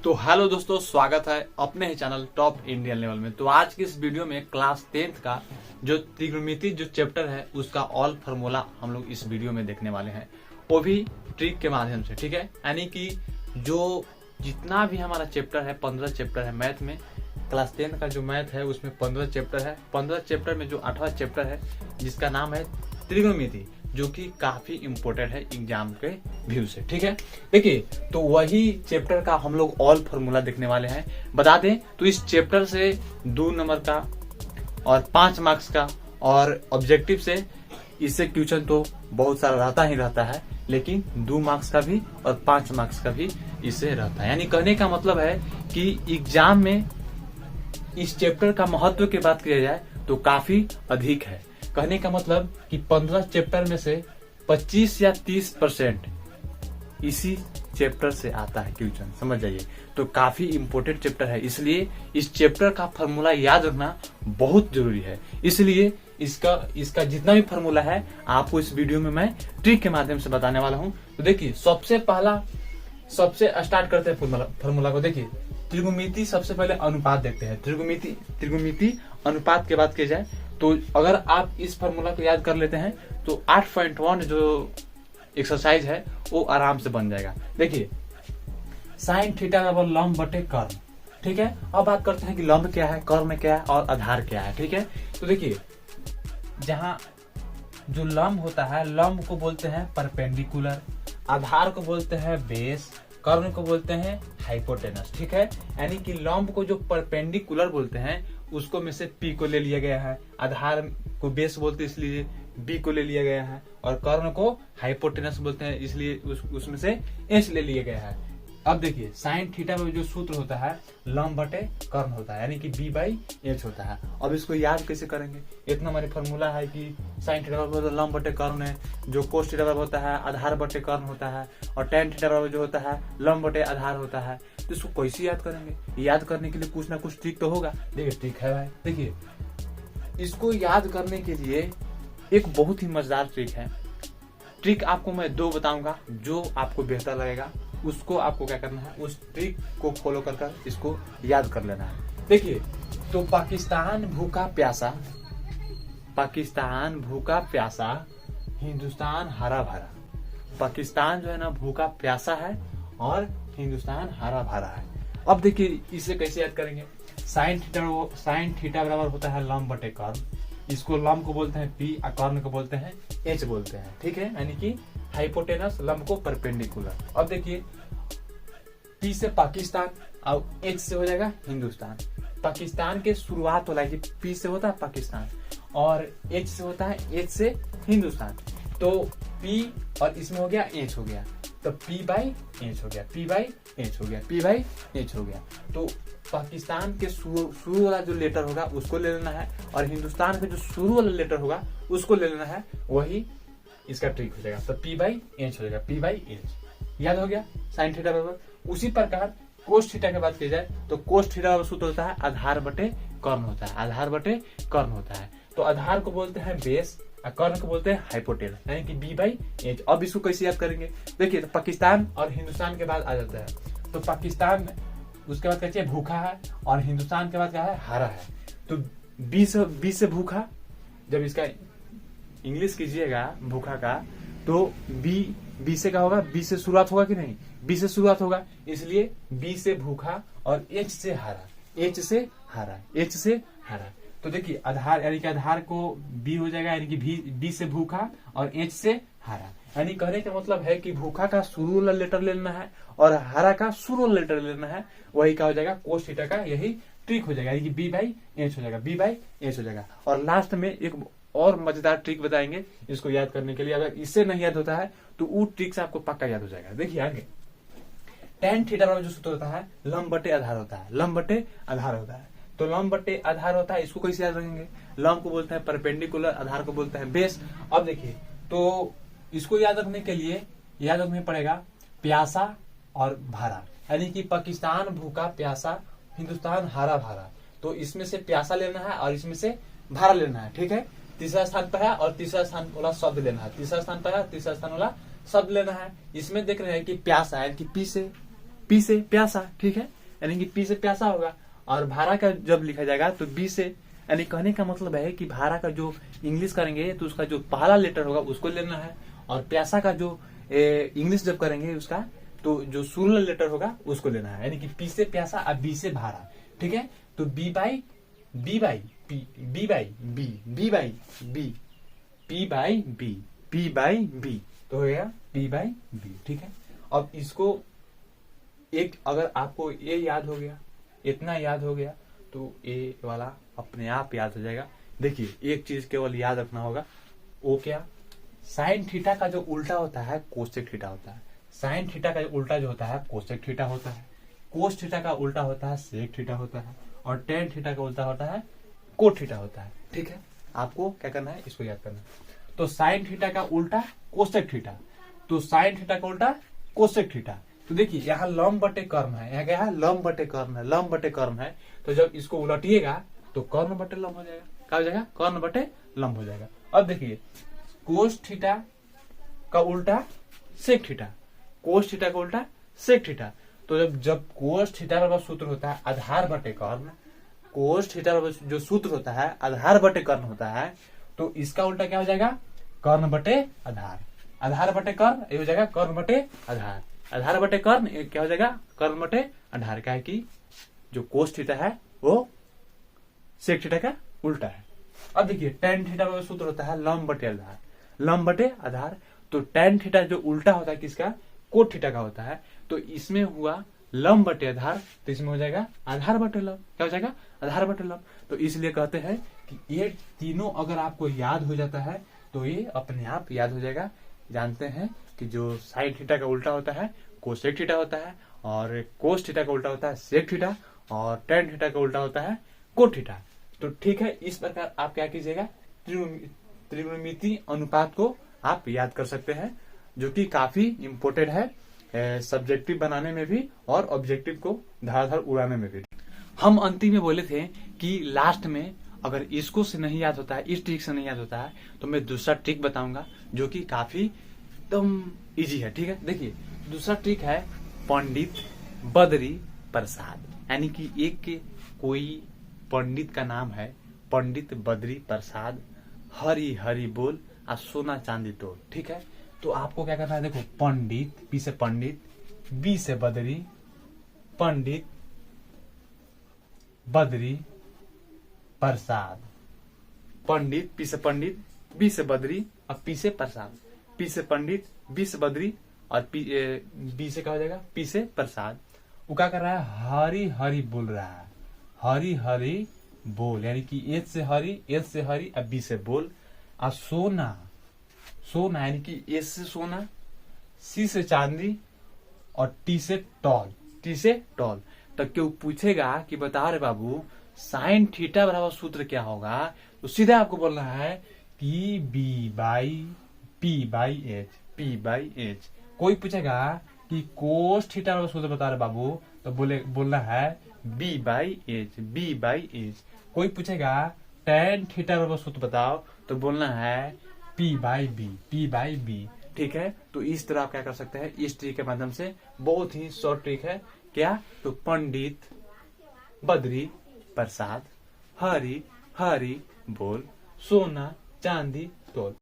तो हेलो दोस्तों, स्वागत है अपने ही चैनल टॉप इंडियन लेवल में। तो आज की इस वीडियो में क्लास 10th का जो त्रिकोणमिति जो चैप्टर है उसका ऑल फार्मूला हम लोग इस वीडियो में देखने वाले हैं, वो भी ट्रिक के माध्यम से। ठीक है, यानी कि जो जितना भी हमारा चैप्टर है 15 चैप्टर है मैथ में। क्लास 10 का जो मैथ है उसमें 15 चैप्टर है। 15 चैप्टर में जो 8वां चैप्टर है जिसका नाम है त्रिकोणमिति, जो कि काफी इम्पोर्टेंट है एग्जाम के व्यू से। ठीक है, देखिए तो वही चैप्टर का हम लोग ऑल फार्मूला देखने वाले हैं। बता दें तो इस चैप्टर से 2 नंबर का और 5 मार्क्स का और ऑब्जेक्टिव से इससे क्वेश्चन तो बहुत सारा रहता ही रहता है, लेकिन 2 मार्क्स का भी और 5 मार्क्स का भी इससे रहता है। यानी कहने का मतलब है कि एग्जाम में इस चैप्टर का महत्व की बात किया जाए तो काफी अधिक है। कहने का मतलब कि 15 चैप्टर में से 25 या 30% इसी चैप्टर से आता है क्वेश्चन, समझ जाइए। तो काफी इंपॉर्टेंट चैप्टर है, इसलिए इस चैप्टर का फार्मूला याद रखना बहुत जरूरी है। इसलिए इसका जितना भी फार्मूला है आपको इस वीडियो में मैं ट्रिक के माध्यम से बताने वाला हूं। तो देखिए सबसे स्टार्ट करते हैं फार्मूला को। देखिए त्रिकोणमिति, सबसे पहले अनुपात देखते हैं। त्रिकोणमिति अनुपात की बात की जाए तो अगर आप इस फार्मूला को याद कर लेते हैं तो 8.1 जो एक्सरसाइज है वो आराम से बन जाएगा। देखिए साइन थीटा बराबर लंब बटे कर्ण। ठीक है, अब बात करते हैं कि लंब क्या है, कर्ण क्या है और आधार क्या है। ठीक है, तो देखिए जहां जो लंब होता है, लंब को बोलते हैं परपेंडिकुलर, आधार को बोलते हैं बेस, कर्ण को बोलते हैं हाइपोटेनस। ठीक है, यानी कि लंब को जो परपेंडिकुलर बोलते हैं उसको में से पी को ले लिया गया है, आधार को बेस बोलते हैं इसलिए बी को ले लिया गया है, और कर्ण को हाइपोटेनस बोलते हैं इसलिए उसमें से एच ले लिया गया है। अब देखिए साइन थीटा में जो सूत्र होता है लंब बटे कर्ण होता है, यानी कि बी बाई एच होता है। अब इसको याद कैसे करेंगे? इतना हमारी फॉर्मूला है कि साइन थीटा बराबर लंब बटे कर्ण है, जो कोस थीटा बराबर होता है आधार बटे कर्ण होता है, और टेन थीटा बराबर जो होता है लंब बटे आधार होता है। तो इसको कैसे याद करेंगे? याद करने के लिए कुछ ना कुछ ट्रिक तो होगा। देखिए ट्रिक है भाई, देखिए इसको याद करने के लिए एक बहुत ही मजेदार ट्रिक है। ट्रिक आपको मैं 2 बताऊंगा, जो आपको बेहतर लगेगा उसको आपको क्या करना है, उस ट्रिक को फॉलो कर इसको याद कर लेना है। देखिए तो पाकिस्तान भूखा प्यासा हिंदुस्तान हरा भरा। पाकिस्तान जो है ना भूखा प्यासा है और हिंदुस्तान हरा भरा है। अब देखिए इसे कैसे याद करेंगे? साइन थीटा बराबर होता है लंब बटे कर्ण, इसको लंब को बोलते हैं पी और कर्ण को बोलते हैं एच बोलते हैं। ठीक है, यानी कि हाइपोटेनस लंब को परपेंडिकुलर। अब देखिए पी से पाकिस्तान और एच से हो जाएगा हिंदुस्तान। पाकिस्तान के शुरुआत होला है, पी से होता है पाकिस्तान और एच से होता है एच से हिंदुस्तान। तो पी और इसमें हो गया एच हो गया, तो पी बाई एच हो गया, पी बाई एच हो गया, पी बाई एच हो गया। तो पाकिस्तान के शुरू वाला जो लेटर होगा उसको ले लेना है, और हिंदुस्तान के जो शुरू वाला लेटर होगा उसको ले लेना है, वही इसका ट्रिक हो जाएगा। तो पी बाई एच हो जाएगा, पी बाई एच। याद हो गया साइन थीटा बराबर। उसी प्रकार कोस थीटा की बात की जाए तो कोस थीटा का सूत्र होता है आधार बटे कर्ण होता है, आधार बटे कर्ण होता है। तो आधार को बोलते हैं बेस और कर्ण को बोलते हैं हाइपोटेनस, यानी कि बी बाई एच। अब इसको कैसे याद करेंगे? देखिए तो पाकिस्तान और हिंदुस्तान के बाद आ जाता है, तो पाकिस्तान उसके बाद कहते हैं भूखा है और हिंदुस्तान के बाद क्या है, हरा है। तो बी से भूखा, जब इसका इंग्लिश कीजिएगा भूखा का तो बी से क्या होगा, बी से शुरुआत होगा कि नहीं, बी से शुरुआत होगा, इसलिए बी से भूखा और एच से हरा, एच से हरा। तो देखिए आधार यानी कि आधार को बी हो जाएगा, यानी कि बी से भूखा और एच से हरा। यानी कहने का मतलब है कि भूखा का शुरू वाला लेटर ले लेना है और हरा का शुरू वाला लेटर ले लेना है, वही क्या हो जाएगा कोस थीटा का यही ट्रिक हो जाएगा, यानी कि बी बाई एच हो जाएगा, बी बाई एच हो जाएगा। और लास्ट में एक और मजेदार ट्रिक बताएंगे इसको याद करने के लिए। अगर इससे नहीं याद होता है तो वो ट्रिक से आपको पक्का याद हो जाएगा। देखिए आगे टेन थीटा में जो सूत्र होता है लंब बटे आधार होता है, लंब बटे आधार होता है। तो लंब बटे आधार होता है, इसको कैसे याद रखेंगे? लंब को बोलते हैं परपेंडिकुलर, आधार को बोलते हैं बेस। अब देखिए तो इसको याद रखने के लिए याद रखना पड़ेगा प्यासा और भरा, यानी कि पाकिस्तान भूखा प्यासा हिंदुस्तान हरा भरा। तो इसमें से प्यासा लेना है और इसमें से भरा लेना है। ठीक है, तीसरा स्थान पर है और तीसरा स्थान वाला शब्द लेना है, तीसरा स्थान पर है तीसरा स्थान वाला शब्द लेना है। इसमें देख रहे हैं कि प्यासा है कि पी से प्यासा, ठीक है, यानी कि पी से प्यासा होगा। और भारा का जब लिखा जाएगा तो बी से, यानी कहने का मतलब है कि भारा का जो इंग्लिश करेंगे तो उसका जो पहला लेटर होगा उसको लेना है, और प्यासा का जो इंग्लिश जब करेंगे उसका तो जो शुरू लेटर होगा उसको लेना है, यानी कि पी से प्यासा और बी से भारा, ठीक है। तो B by B by P, B by B, B by B, P by B, P by B, तो हो गया पी बाई बी, ठीक है। अब इसको एक, अगर आपको ये याद हो गया, इतना याद हो गया, तो ये वाला अपने आप याद हो जाएगा। देखिए एक चीज केवल याद रखना होगा, वो क्या, साइन थीटा का जो उल्टा होता है कोसेक थीटा होता है। साइन थीटा का उल्टा जो होता है कोसेक थीटा होता है, कोस थीटा का उल्टा होता है सेक थीटा होता है, और टेन थीटा का उल्टा होता है कोट थीटा होता है, ठीक है। आपको क्या करना है, इसको याद करना है। तो साइन थीटा का उल्टा कोसेक थीटा, तो साइन थीटा का उल्टा कोसेक थीटा। तो देखिए यहाँ लंब बटे कर्म है, यहाँ क्या है, लंब बटे कर्म है, लंब बटे कर्म है। तो जब इसको उलटिएगा तो कर्ण बटे लंब हो जाएगा, क्या हो जाएगा, कर्ण बटे लंब हो जाएगा। अब देखिए कोस थीटा का उल्टा सेक थीटा, कोस थीटा का उल्टा सेक थीटा। तो जब कोस थीटा का सूत्र होता है आधार बटे कर्ण, कोस थीटा का जो सूत्र होता है आधार बटे कर्ण होता है, तो इसका उल्टा क्या हो जाएगा, कर्ण बटे आधार, आधार बटे कर्ण, ये हो जाएगा कर्ण बटे आधार, आधार बटे कर्ण क्या हो जाएगा, कर्ण बटे आधार। क्या है कि जो कोस थीटा है वो सेक थीटा का उल्टा है। अब देखिए टेन थीटा का सूत्र होता है लंब बटे आधार, लंब बटे आधार। तो टेन थीटा जो उल्टा होता है किसका, कोट थीटा का होता है। तो इसमें हुआ लंब बटे आधार, तो इसमें हो जाएगा आधार बटे लंब, क्या हो जाएगा, आधार बटे लंब। तो इसलिए कहते हैं कि ये तीनों अगर आपको याद हो जाता है तो ये अपने आप याद हो जाएगा। जानते हैं कि जो साइन थीटा का उल्टा होता है कोसेक थीटा होता है, और कोस थीटा का उल्टा होता है सेक थीटा, और टेन थीटा का उल्टा होता है कोट थीटा। तो ठीक है, इस प्रकार आप क्या कीजिएगा, त्रिकोणमितीय अनुपात को आप याद कर सकते हैं, जो कि काफी इम्पोर्टेंट है सब्जेक्टिव बनाने में भी और ऑब्जेक्टिव को धार उड़ाने में भी। हम अंतिम में बोले थे कि लास्ट में अगर इसको से नहीं याद होता है, इस ट्रिक से नहीं याद होता है, तो मैं दूसरा ट्रिक बताऊंगा जो कि काफी एकदम इजी है, ठीक है। देखिए दूसरा ट्रिक है पंडित बद्री प्रसाद, यानी कि एक के कोई पंडित का नाम है पंडित बद्री प्रसाद, हरी हरी बोल और सोना चांदी तोड़, ठीक है। तो आपको क्या करना है, देखो पंडित, पी से पंडित, बी से बद्री, पंडित बद्री प्रसाद, पंडित पी से पंडित, बी से बद्री और पी से प्रसाद, पी से पंडित, बी से बद्री और बी से क्या हो जाएगा, पी से प्रसाद। वो क्या कर रहा है, हरी हरी बोल रहा है, हरी हरी बोल, यानी कि एच से हरी, एच से हरी और बी से बोल। और सोना, सोना यानी कि एस से सोना, सी से चांदी और टी से टॉल, टी से टॉल। तो क्यों पूछेगा कि बता रहे बाबू साइन थीटा बराबर सूत्र क्या होगा, तो सीधा आपको बोलना है कि B by P by H, P by H. कोई पूछेगा कि कोस थीटा बराबर सूत्र बता रहे बाबू, तो बोलना है B by H, B by H. कोई पूछेगा टेन थीटा बराबर सूत्र बताओ, तो बोलना है P by B, P by B, ठीक है। तो इस तरह आप क्या कर सकते हैं, इस ट्रिक के माध्यम से, बहुत ही शॉर्ट ट्रिक है क्या, तो पंडित बद्री प्रसाद, हरी हरी बोल, सोना चांदी तोल।